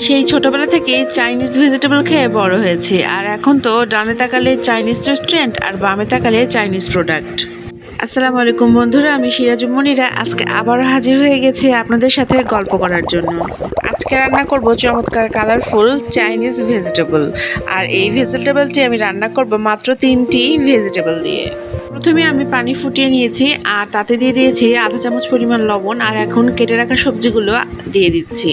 সেই ছোটবেলা থেকেই চাইনিজ ভেজিটেবল খেয়ে বড় হয়েছি, আর এখন তো ডানে তাকালে চাইনিজ রেস্টুরেন্ট আর বামে তাকালে চাইনিজ প্রোডাক্ট। আসসালামু আলাইকুম বন্ধুরা, আমি সিরাজুম মনিরা আজকে আবারও হাজির হয়ে গেছি আপনাদের সাথে গল্প করার জন্য। আজকে রান্না করব চমৎকার কালারফুল চাইনিজ ভেজিটেবল, আর এই ভেজিটেবলটি আমি রান্না করব মাত্র 3টি ভেজিটেবল দিয়ে। প্রথমে আমি পানি ফুটিয়ে নিয়েছি আর তাতে দিয়ে দিয়েছি আধা চামচ পরিমাণ লবণ, আর এখন কেটে রাখা সবজিগুলো দিয়ে দিচ্ছি।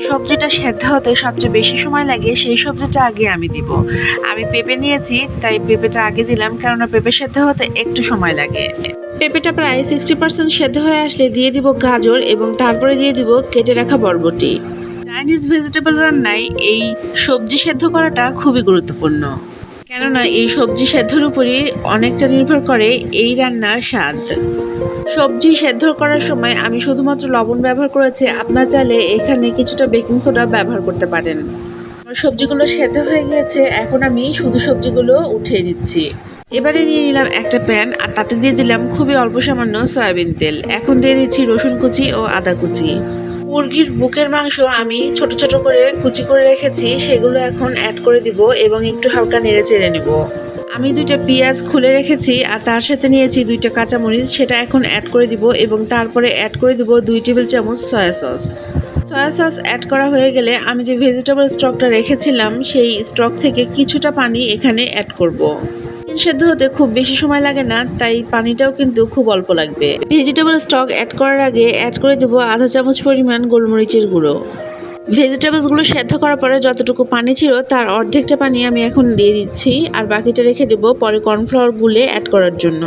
সবজিটা সেদ্ধ হতে সবচেয়ে বেশি সময় লাগে, সেই সবজিটা আগে আমি দিব। আমি পেঁপে নিয়েছি, তাই পেঁপেটা আগে দিলাম, কেননা পেঁপে সেদ্ধ হতে একটু সময় লাগে। পেঁপেটা প্রায় 60% সেদ্ধ হয়ে আসলে দিয়ে দিব গাজর এবং তারপরে দিয়ে দিব কেটে রাখা বরবটি। চাইনিজ ভেজিটেবল রান্নায় এই সবজি সেদ্ধ করাটা খুবই গুরুত্বপূর্ণ, কেননা এই সবজি সেদ্ধর উপরই অনেকটা নির্ভর করে এই রান্নার স্বাদ। সবজি সেদ্ধ করার সময় আমি শুধুমাত্র লবণ ব্যবহার করেছি, আপনারা চাইলে এখানে কিছুটা বেকিং সোডা ব্যবহার করতে পারেন। সবজিগুলো সেদ্ধ হয়ে গিয়েছে, এখন আমি শুধু সবজিগুলো উঠিয়ে নিচ্ছি। এবারে নিয়ে নিলাম একটা প্যান আর তাতে দিয়ে দিলাম খুবই অল্প সামান্য সয়াবিন তেল। এখন দিয়ে দিচ্ছি রসুন কুচি ও আদা কুচি। মুরগির বুকের মাংস আমি ছোট ছোট করে কুচি করে রেখেছি, সেগুলো এখন অ্যাড করে দিব এবং একটু হালকা নেড়ে চেড়ে নেব। আমি 2টা পেঁয়াজ খুলে রেখেছি আর তার সাথে নিয়েছি 2টা কাঁচামরিচ, সেটা এখন অ্যাড করে দিব এবং তারপরে অ্যাড করে দিব 2 টেবিল চামচ soy sauce. Soy sauce add করা হয়ে গেলে আমি যে ভেজিটেবল স্টকটা রেখেছিলাম সেই স্টক থেকে কিছুটা পানি এখানে অ্যাড করব। সেদ্ধ হতে খুব বেশি সময় লাগে না, তাই পানিটাও কিন্তু খুব অল্প লাগবে। ভেজিটেবল স্টক অ্যাড করার আগে অ্যাড করে দেবো আধা চামচ পরিমাণ গোলমরিচের গুঁড়ো। ভেজিটেবলসগুলো সেদ্ধ করার পরে যতটুকু পানি ছিল তার অর্ধেকটা পানি আমি এখন দিয়ে দিচ্ছি, আর বাকিটা রেখে দেবো পরে কর্নফ্লাওয়ার গুলে অ্যাড করার জন্য।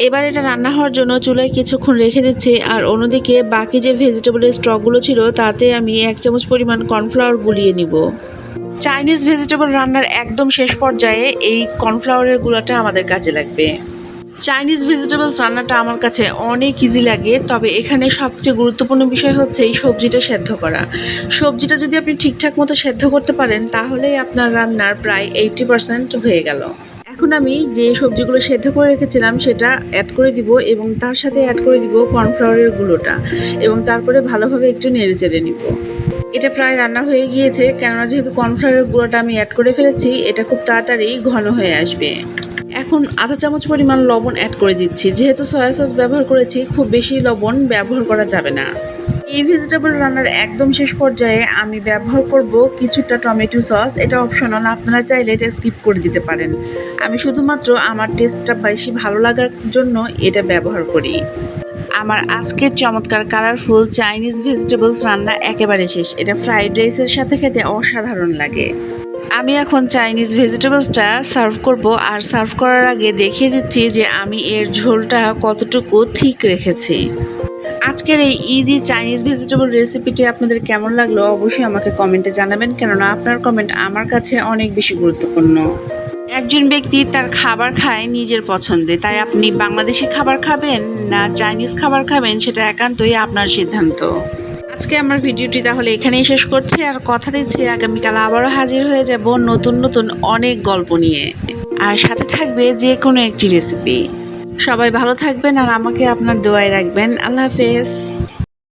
এবার এটা রান্না হওয়ার জন্য চুলায় কিছুক্ষণ রেখে দিচ্ছি, আর অন্যদিকে বাকি যে ভেজিটেবলের স্টকগুলো ছিল তাতে আমি 1 চামচ পরিমাণ কর্নফ্লাওয়ার গুলিয়ে নিব। চাইনিজ ভেজিটেবল রান্নার একদম শেষ পর্যায়ে এই কর্নফ্লাওয়ারের গুঁড়োটা আমাদের কাজে লাগবে। চাইনিজ ভেজিটেবলস রান্নাটা আমার কাছে অনেক ইজি লাগে, তবে এখানে সবচেয়ে গুরুত্বপূর্ণ বিষয় হচ্ছে এই সবজিটা সেদ্ধ করা। সবজিটা যদি আপনি ঠিকঠাক মতো সেদ্ধ করতে পারেন তাহলেই আপনার রান্নার প্রায় 80% হয়ে গেল। এখন আমি যে সবজিগুলো সেদ্ধ করে রেখেছিলাম সেটা অ্যাড করে দিব এবং তার সাথে অ্যাড করে দিব কর্নফ্লাওয়ারের গুঁড়োটা এবং তারপরে ভালোভাবে একটু নেড়ে চেড়ে নিব। এটা প্রায় রান্না হয়ে গিয়েছে, কেননা যেহেতু কর্নফ্লাওয়ারের গুঁড়োটা আমি অ্যাড করে ফেলেছি, এটা খুব তাড়াতাড়ি ঘন হয়ে আসবে। এখন আধা চামচ পরিমাণ লবণ অ্যাড করে দিচ্ছি। যেহেতু সয়া সস ব্যবহার করেছি, খুব বেশি লবণ ব্যবহার করা যাবে না। এই ভেজিটেবল রান্নার একদম শেষ পর্যায়ে আমি ব্যবহার করব কিছুটা টমেটো সস। এটা অপশনাল, আপনারা চাইলে এটা স্কিপ করে দিতে পারেন। আমি শুধুমাত্র আমার টেস্টটা বেশি ভালো লাগার জন্য এটা ব্যবহার করি। আমার আজকের চমৎকার কালারফুল চাইনিজ ভেজিটেবলস রান্না একেবারে শেষ। এটা ফ্রাইড রাইসের সাথে খেতে অসাধারণ লাগে। আমি এখন চাইনিজ ভেজিটেবলসটা সার্ভ করব, আর সার্ভ করার আগে দেখিয়ে দিচ্ছি যে আমি এর ঝোলটা কতটুকু থিক রেখেছি। আজকের এই ইজি চাইনিজ ভেজিটেবল রেসিপিটি আপনাদের কেমন লাগলো অবশ্যই আমাকে কমেন্টে জানাবেন, কেননা আপনার কমেন্ট আমার কাছে অনেক বেশি গুরুত্বপূর্ণ। একজন ব্যক্তি তার খাবার খায় নিজের পছন্দে, তাই আপনি বাংলাদেশি খাবার খাবেন না চাইনিজ খাবার খাবেন সেটা একান্তই আপনার সিদ্ধান্ত। আজকে আমার ভিডিওটি তাহলে এখানেই শেষ করছি, আর কথা দিচ্ছি আগামীকাল আবারও হাজির হয়ে যাব নতুন নতুন অনেক গল্প নিয়ে, আর সাথে থাকবে যে কোনো একটি রেসিপি। সবাই ভালো থাকবেন আর আমাকে আপনার দোয়ায় রাখবেন। আল্লাহ হাফেজ।